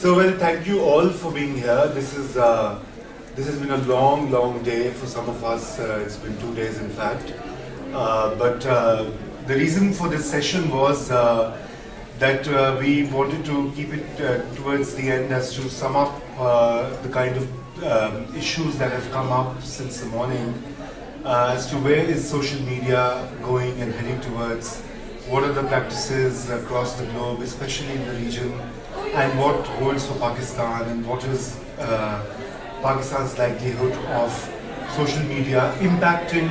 Well, thank you all for being here. This has been a long day for some of us. It's been 2 days, in fact. But the reason for this session was that we wanted to keep it towards the end as to sum up the kind of issues that have come up since the morning as to where is social media going and heading towards, what are the practices across the globe, especially in the region, and what holds for Pakistan, and what is Pakistan's likelihood of social media impacting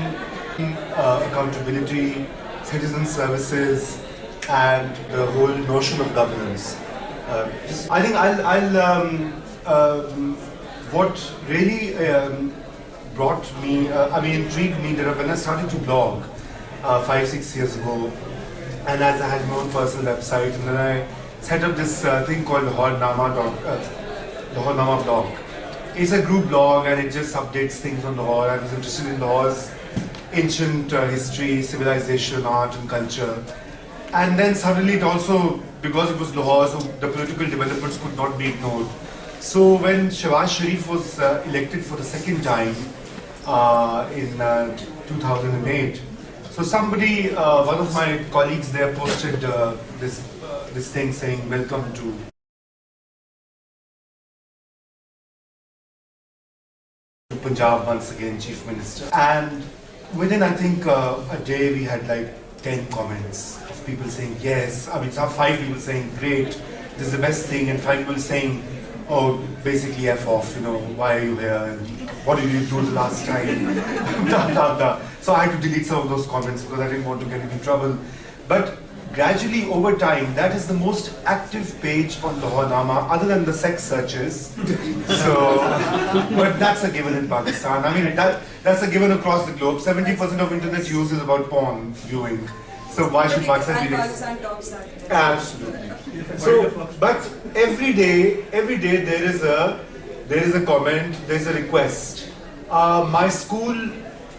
accountability, citizen services, and the whole notion of governance. I think what really intrigued me that when I started to blog 5-6 years ago, and as I had my own personal website, and then I set up this thing called Lahore Nama blog. It's a group blog and it just updates things on Lahore. I was interested in Lahore's ancient history, civilization, art and culture. And then suddenly it also, because it was Lahore, so the political developments could not be ignored. So when Shehbaz Sharif was elected for the second time in 2008, so somebody, one of my colleagues there posted this thing saying, "Welcome to Punjab once again, Chief Minister." And within, I think, a day we had like 10 comments of people saying yes. I mean, some 5 people saying great, this is the best thing, and 5 people saying, oh, basically F off, why are you here? And what did you do the last time? Blah, blah, blah. So I had to delete some of those comments because I didn't want to get into trouble. But gradually over time, that is the most active page on Lahore Nama, other than the sex searches. But that's a given in Pakistan. I mean, that's a given across the globe. 70% of internet use is about porn viewing. So why should Pakistan be Pakistan tops that? Absolutely. So, but every day there is a comment, there is a request. My school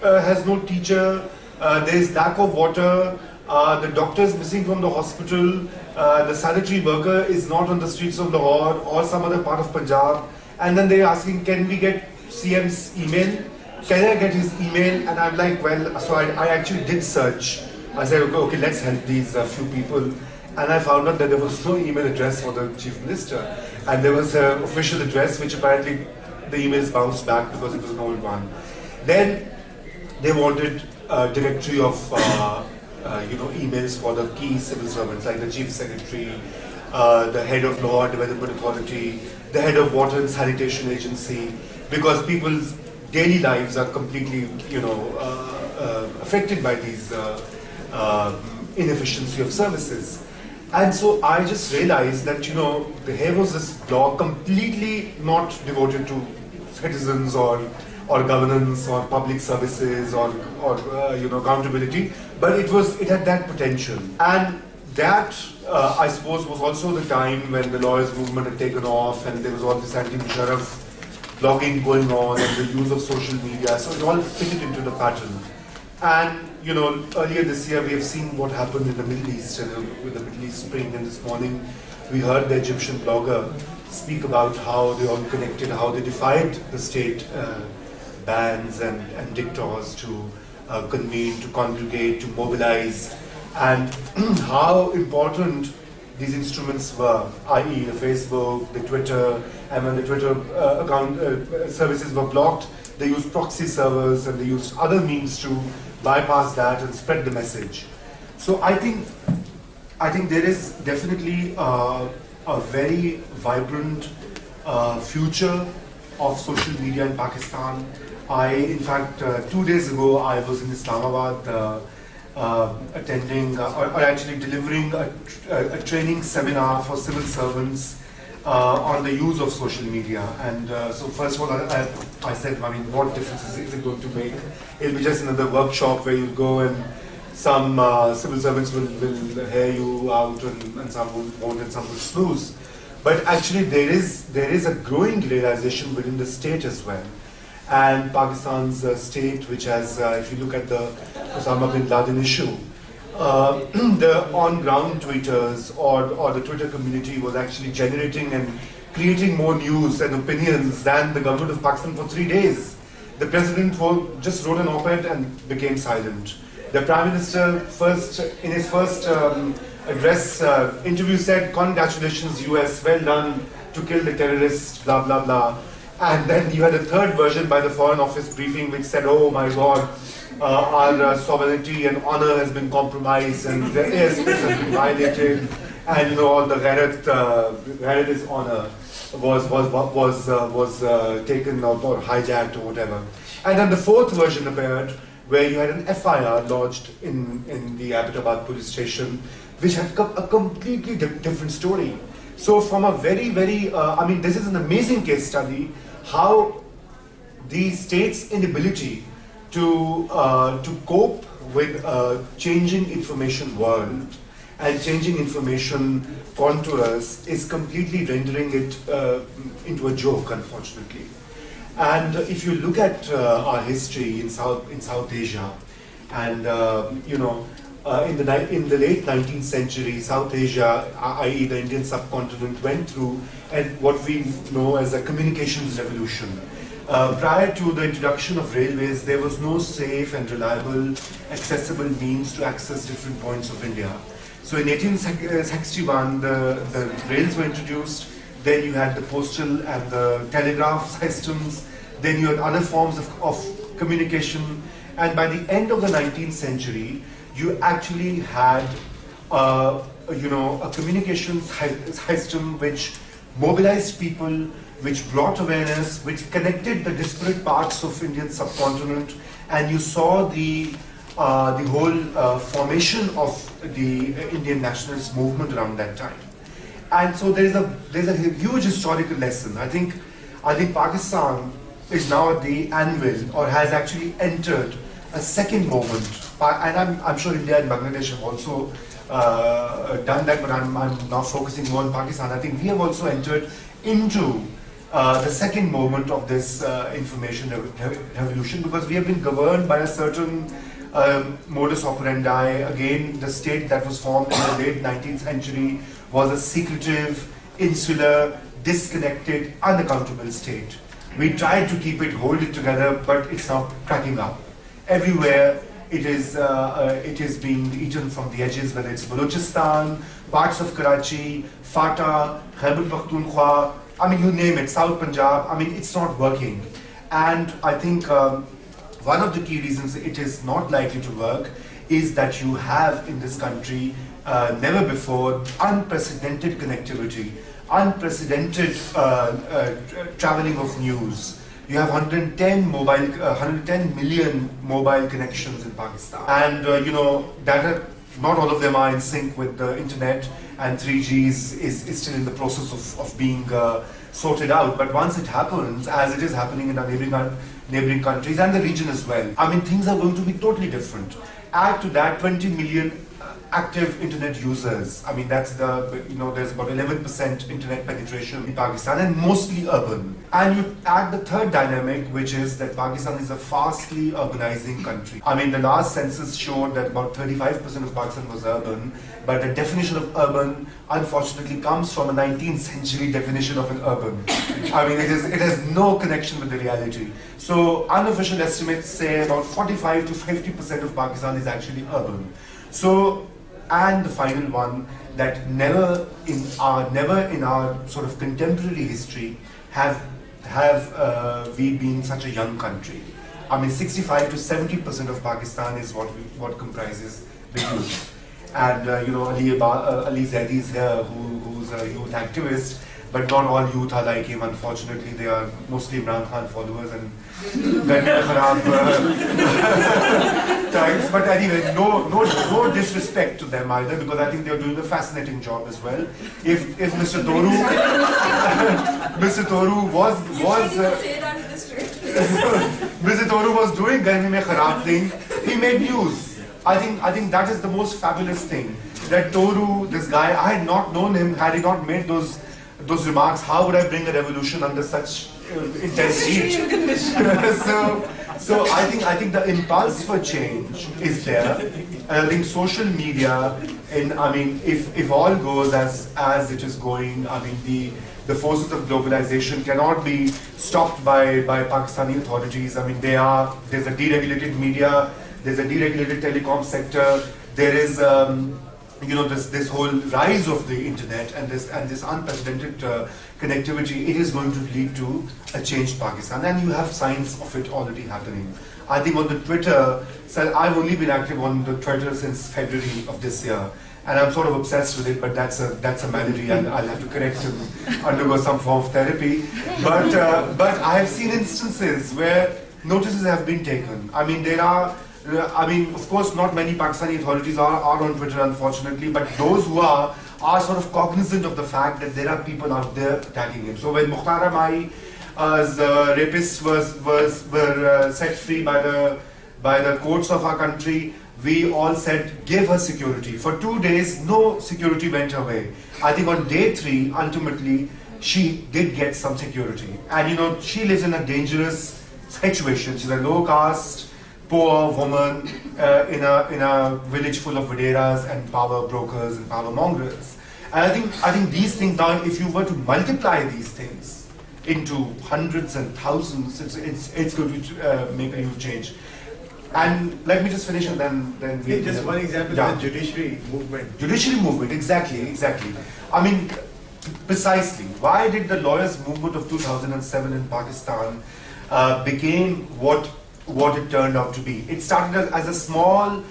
has no teacher. There is lack of water. The doctor is missing from the hospital. The sanitary worker is not on the streets of Lahore or some other part of Punjab. And then they're asking, can we get CM's email? Can I get his email? And I'm like, well, so I actually did search. I said, okay, let's help these few people. And I found out that there was no email address for the Chief Minister. And there was an official address, which apparently the emails bounced back because it was an old one. Then they wanted a directory of emails for the key civil servants, like the Chief Secretary, the head of Lahore Development Authority, the head of Water and Sanitation Agency, because people's daily lives are completely, affected by these inefficiency of services. And so I just realized that, here was this blog completely not devoted to citizens or governance or public services or accountability, but it had that potential. And that, I suppose, was also the time when the lawyers movement had taken off and there was all this anti-Musharraf blogging going on and the use of social media, so it all fitted into the pattern. And earlier this year we have seen what happened in the Middle East, with the Middle East Spring, and this morning we heard the Egyptian blogger speak about how they all connected, how they defied the state bans and dictators to convene, to congregate, to mobilize, and how important these instruments were, i.e. the Facebook, the Twitter, and when the Twitter account services were blocked, they used proxy servers and they used other means to bypass that and spread the message. So I think there is definitely a very vibrant future of social media in Pakistan. In fact, 2 days ago, I was in Islamabad attending or actually delivering a training seminar for civil servants on the use of social media. And so first of all, I said, what difference is it going to make? It'll be just another workshop where you go and some civil servants will hear you out and some won't and some will snooze. But actually there is a growing realization within the state as well. And Pakistan's state, which has, if you look at the Osama bin Laden issue, the on-ground tweeters or the Twitter community was actually generating and creating more news and opinions than the government of Pakistan for 3 days. The president just wrote an op-ed and became silent. The Prime Minister in his first address interview said, "Congratulations US, well done to kill the terrorists, blah blah blah." And then you had a third version by the Foreign Office briefing which said, "Oh my God, our sovereignty and honor has been compromised and the airspace has been violated, and all the Gharat's honor was taken out or hijacked or whatever." And then the fourth version appeared, where you had an FIR lodged in the Abbottabad police station, which had a completely different story. So from a very, very, this is an amazing case study, how the state's inability to cope with a changing information world and changing information contours is completely rendering it into a joke, unfortunately. And if you look at our history in South Asia, and in the late 19th century, South Asia, i.e. the Indian subcontinent, went through what we know as a communications revolution. Prior to the introduction of railways, there was no safe and reliable, accessible means to access different points of India. So in 1861, the rails were introduced. Then you had the postal and the telegraph systems. Then you had other forms of communication. And by the end of the 19th century, you actually had a communications system which mobilized people, which brought awareness, which connected the disparate parts of Indian subcontinent, and you saw the whole formation of the Indian nationalist movement around that time. And so there's a huge historical lesson. I think Pakistan is now at the anvil, or has actually entered a second moment. And I'm sure India and Bangladesh have also done that, but I'm now focusing more on Pakistan. I think we have also entered into the second moment of this information revolution, because we have been governed by a certain modus operandi. Again, the state that was formed in the late 19th century was a secretive, insular, disconnected, unaccountable state. We tried to hold it together, but it's now cracking up. Everywhere it is being eaten from the edges, whether it's Balochistan, parts of Karachi, Fata, Khyber Pakhtunkhwa, you name it, South Punjab, it's not working. And I think one of the key reasons it is not likely to work is that you have in this country, never before, unprecedented connectivity, unprecedented traveling of news. You have 110 million mobile connections in Pakistan, and not all of them are in sync with the internet, and 3G is still in the process of being sorted out. But once it happens, as it is happening in our neighboring countries and the region as well, things are going to be totally different. Add to that 20 million active internet users. That's there's about 11% internet penetration in Pakistan, and mostly urban. And you add the third dynamic, which is that Pakistan is a fastly urbanizing country. The last census showed that about 35% of Pakistan was urban, but the definition of urban, unfortunately, comes from a 19th century definition of an urban. It has no connection with the reality. So unofficial estimates say about 45 to 50% of Pakistan is actually urban. So, and the final one, that never in our sort of contemporary history have we been such a young country. 65 to 70% of Pakistan is what comprises the youth. And Ali Zaidi is here, who's a youth activist, but not all youth are like him. Unfortunately, they are mostly Imran Khan followers and types. But anyway, no disrespect to them either, because I think they're doing a fascinating job as well. If Mr. Toru, Mr. Toru was Mr. Toru was doing Garmi Mein Kharab thing, he made news. I think that is the most fabulous thing. That Toru, this guy, I had not known him had he not made those remarks. How would I bring a revolution under such intense heat? So I think the impulse for change is there. And I think social media, if all goes as it is going, the forces of globalization cannot be stopped by Pakistani authorities. I mean, there's a deregulated media, there's a deregulated telecom sector, there is this whole rise of the internet and this unprecedented connectivity. It is going to lead to a changed Pakistan, and you have signs of it already happening. I think on the Twitter, so I've only been active on the Twitter since February of this year, and I'm sort of obsessed with it. But that's a malady, and I'll have to correct and undergo some form of therapy. But I have seen instances where notices have been taken. I mean, there are. Of course, not many Pakistani authorities are on Twitter, unfortunately, but those who are sort of cognizant of the fact that there are people out there attacking him. So when Mukhtar Amai's rapists were set free by the courts of our country, we all said, give her security. For 2 days, no security went away. I think on day 3, ultimately, she did get some security. And she lives in a dangerous situation. She's a low caste, poor woman in a village full of videras and power brokers and power mongers. And I think these things now, if you were to multiply these things into hundreds and thousands, it's going to make a huge change. And let me just finish and then we just one example, the judiciary movement. Judiciary movement, exactly. I mean, precisely. Why did the lawyers' movement of 2007 in Pakistan became what it turned out to be? It started as a small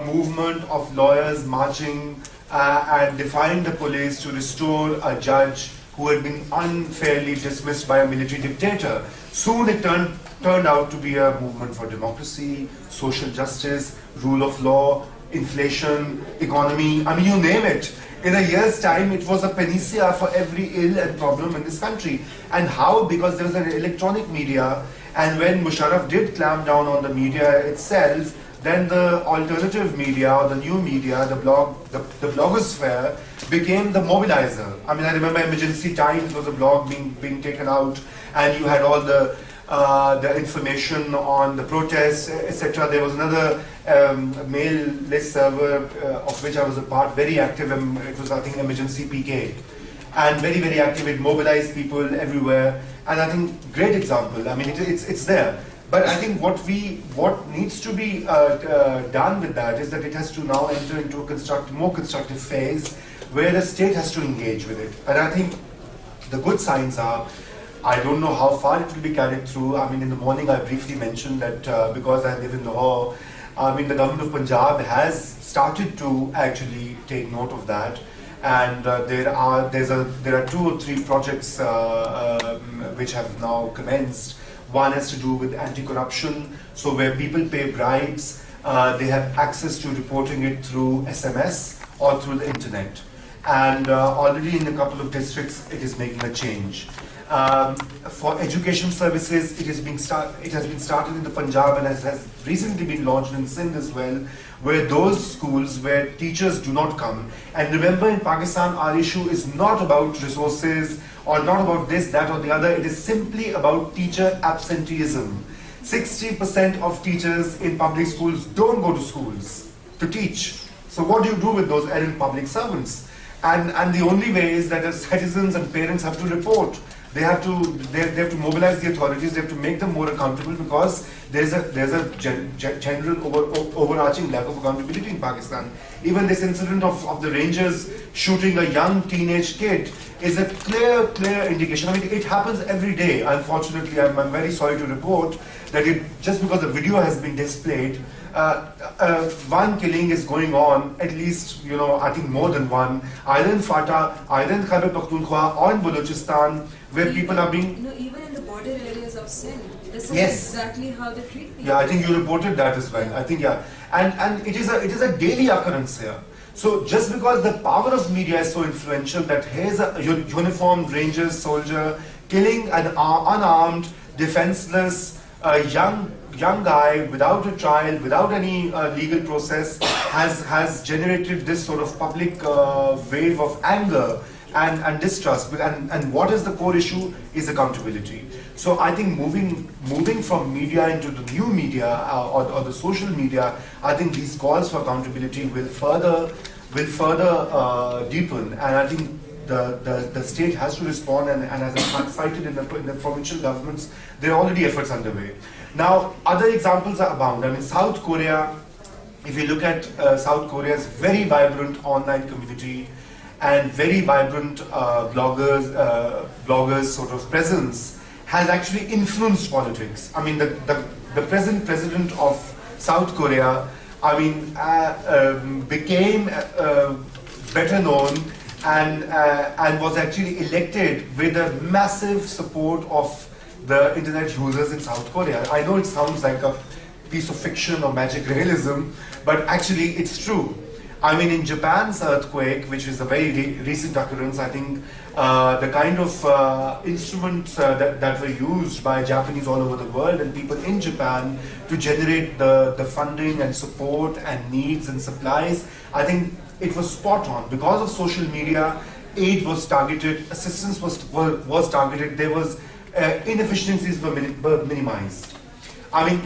movement of lawyers marching and defying the police to restore a judge who had been unfairly dismissed by a military dictator. Soon it turned out to be a movement for democracy, social justice, rule of law, inflation, economy, I mean, you name it. In a year's time, it was a panacea for every ill and problem in this country. And how? Because there was an electronic media, and when Musharraf did clamp down on the media itself, then the alternative media, or the new media, the blogosphere, became the mobilizer. I mean, I remember Emergency Times was a blog being taken out, and you had all the information on the protests, etc. There was another mail list server of which I was a part, very active. It was, I think, Emergency PK, and very, very active. It mobilized people everywhere, and I think great example. I mean, it's there. But I think what needs to be done with that is that it has to now enter into a more constructive phase where the state has to engage with it. And I think the good signs are, I don't know how far it will be carried through. I mean, in the morning I briefly mentioned that because I live in Lahore, I mean, the government of Punjab has started to actually take note of that. And there are 2 or 3 projects which have now commenced. One has to do with anti-corruption, so where people pay bribes, they have access to reporting it through SMS or through the internet. And already in a couple of districts, it is making a change. For education services, it has been started in the Punjab and has recently been launched in Sindh as well, where those schools where teachers do not come. And remember, in Pakistan, our issue is not about resources or not about this, that or the other. It is simply about teacher absenteeism. 60% of teachers in public schools don't go to schools to teach. So what do you do with those errant public servants? And the only way is that as citizens and parents have to report. They have to mobilize the authorities. They have to make them more accountable, because there's a general overarching lack of accountability in Pakistan. Even this incident of the Rangers shooting a young teenage kid is a clear indication. I mean, it happens every day. Unfortunately, I'm very sorry to report that just because the video has been displayed, one killing is going on, at least, I think more than one, either in Fata, either in Khyber Pakhtunkhwa or in Balochistan, where people are being... even in the border areas of Sindh, this is exactly how they treat people. Yeah, I think you reported that as well. I think, yeah. And it is a daily occurrence here. So just because the power of media is so influential, that here's a uniformed Rangers soldier killing an unarmed, defenseless, young guy without a trial, without any legal process, has generated this sort of public wave of anger and distrust. And what is the core issue is accountability. So I think moving from media into the new media or the social media, I think these calls for accountability will further deepen. And I think the state has to respond, and as I cited in the provincial governments, there are already efforts underway. Now, other examples are abound. I mean, South Korea, if you look at South Korea's very vibrant online community and very vibrant bloggers sort of presence has actually influenced politics. I mean, the present president of South Korea, I mean, became better known and was actually elected with a massive support of the internet users in South Korea. I know it sounds like a piece of fiction or magic realism, but actually it's true. I mean, in Japan's earthquake, which is a very recent occurrence, I think the kind of instruments that were used by Japanese all over the world and people in Japan to generate the funding and support and needs and supplies, I think it was spot on. Because of social media, aid was targeted, assistance was targeted, there was inefficiencies were minimized. I mean,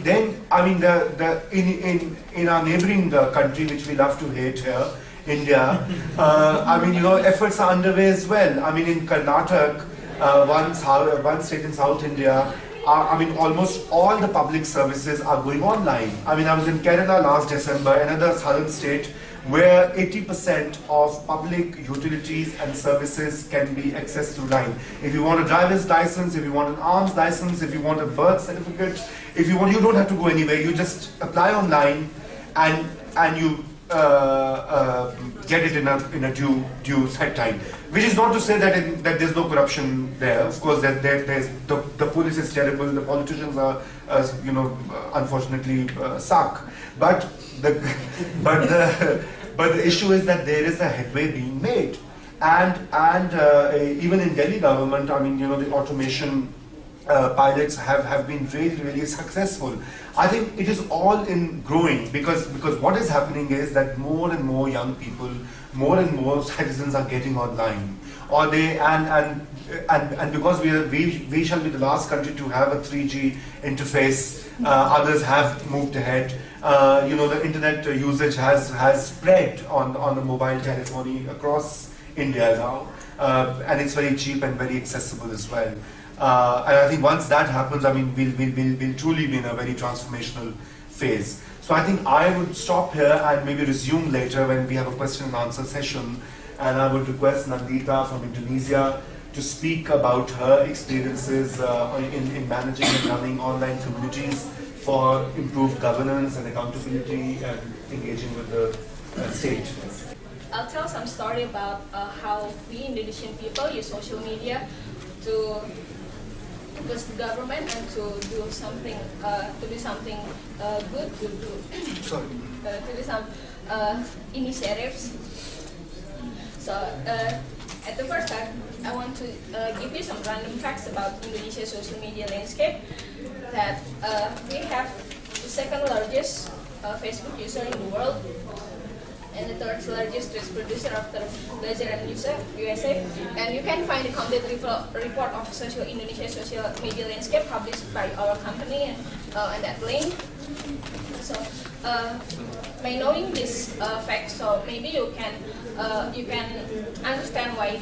in our neighboring country, which we love to hate here, India, I mean, efforts are underway as well. I mean, in Karnataka, one state in South India, I mean, almost all the public services are going online. I mean, I was in Kerala last December, another southern state, where 80% of public utilities and services can be accessed through line. If you want a driver's license, if you want an arms license, if you want a birth certificate, if you want, you don't have to go anywhere. You just apply online, and you get it in a due set time. Which is not to say that there's no corruption there. Of course, there's the police is terrible. The politicians are, unfortunately suck. But the issue is that there is a headway being made, and even in Delhi government, I mean, the automation pilots have been really successful. I think it is all in growing because what is happening is that more and more young people, more and more citizens are getting online, or they and because we shall be the last country to have a 3G interface. Others have moved ahead. The internet usage has spread on the mobile telephony across India now, and it's very cheap and very accessible as well. And I think once that happens, I mean, we'll truly be in a very transformational phase. So I think I would stop here and maybe resume later when we have a question and answer session. And I would request Nandita from Indonesia to speak about her experiences in managing and running online communities for improved governance and accountability and engaging with the state. I'll tell some story about how we Indonesian people use social media to push the government and to do something good, to do some initiatives. So at the first time, I want to give you some random facts about Indonesia's social media landscape. That we have the second largest Facebook user in the world, and the third largest news producer after Brazil and USA. And you can find the complete report of Indonesia's social media landscape published by our company and that link. So by knowing this fact, so maybe you can understand why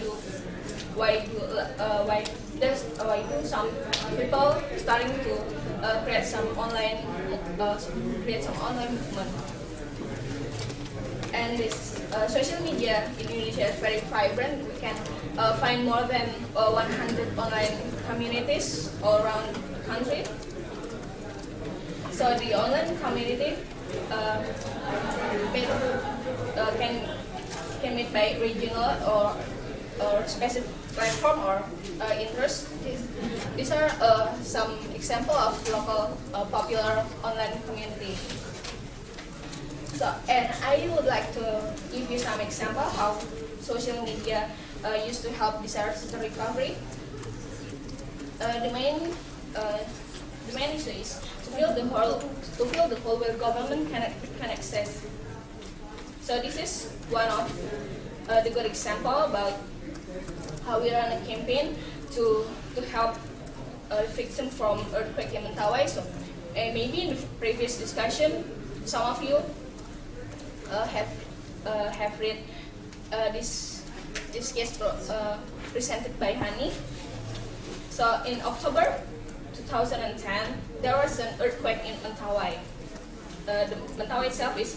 some people starting to create some online movement. And this social media in Indonesia is very vibrant. We can find more than 100 online communities all around the country. So the online community can meet by regional or specific platform or interest. These are some example of local popular online community. So, and I would like to give you some example how social media used to help disaster recovery. The main issue is to build the whole where government can access. So this is one of the good example about how we run a campaign to help victims from earthquake in Mentawai. So maybe in the previous discussion, some of you have read this this case presented by Hani. So in October 2010, there was an earthquake in Mentawai. The Mentawai itself is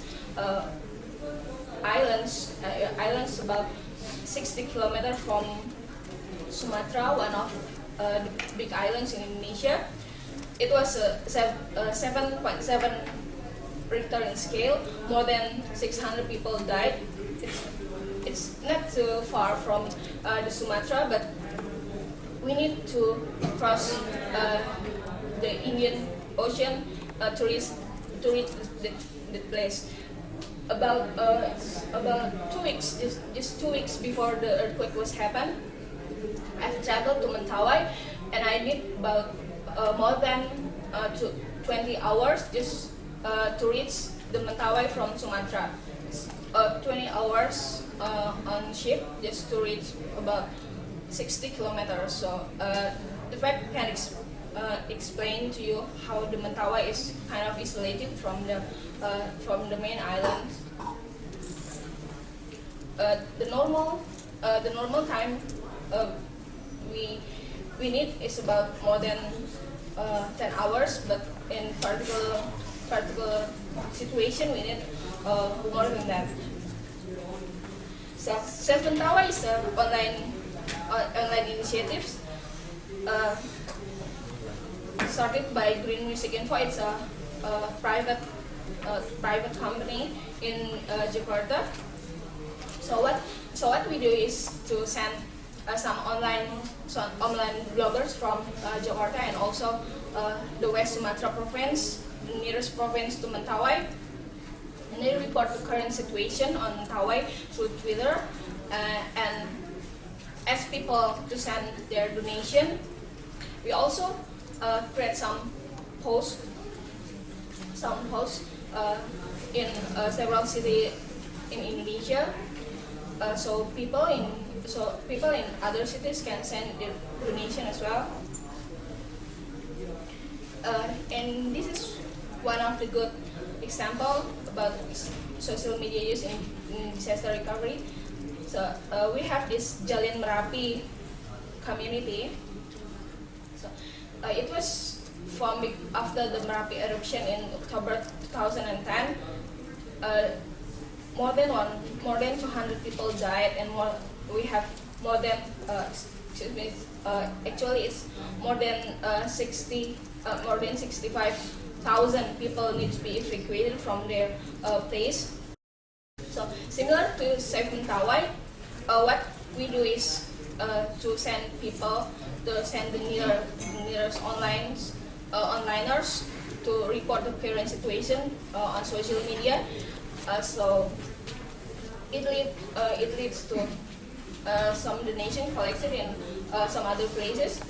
islands about 60 kilometers from Sumatra, one of the big islands in Indonesia. It was 7.7 Richter in scale. More than 600 people died. It's not too far from the Sumatra, but we need to cross the Indian Ocean to reach the place. About 2 weeks, just 2 weeks before the earthquake was happened, I've traveled to Mentawai, and I did about more than 20 hours just to reach the Mentawai from Sumatra. 20 hours on ship just to reach about 60 kilometers. So the fact can explain to you how the Mentawai is kind of isolated from the main island. The normal time we need is about more than 10 hours, but in particular situation we need more than that. So Save Mentawai is an online initiative started by Green Music Info. It's a private company in Jakarta. So what we do is to send some online bloggers from Jakarta and also the West Sumatra province, the nearest province to Mentawai, and they report the current situation on Mentawai through Twitter and ask people to send their donation. We also create some posts in several cities in Indonesia, so people in other cities can send their donation as well. And this is one of the good example about social media use in disaster recovery. So we have this Jalin Merapi community. So it was formed after the Merapi eruption in October 2010. More than 200 people died, and we have more than actually it's more than 65,000 people need to be evacuated from their place. So similar to Save Mentawai, what we do is to send people to send the nearest onliners to report the current situation on social media. So it leads to some donation collected in some other places.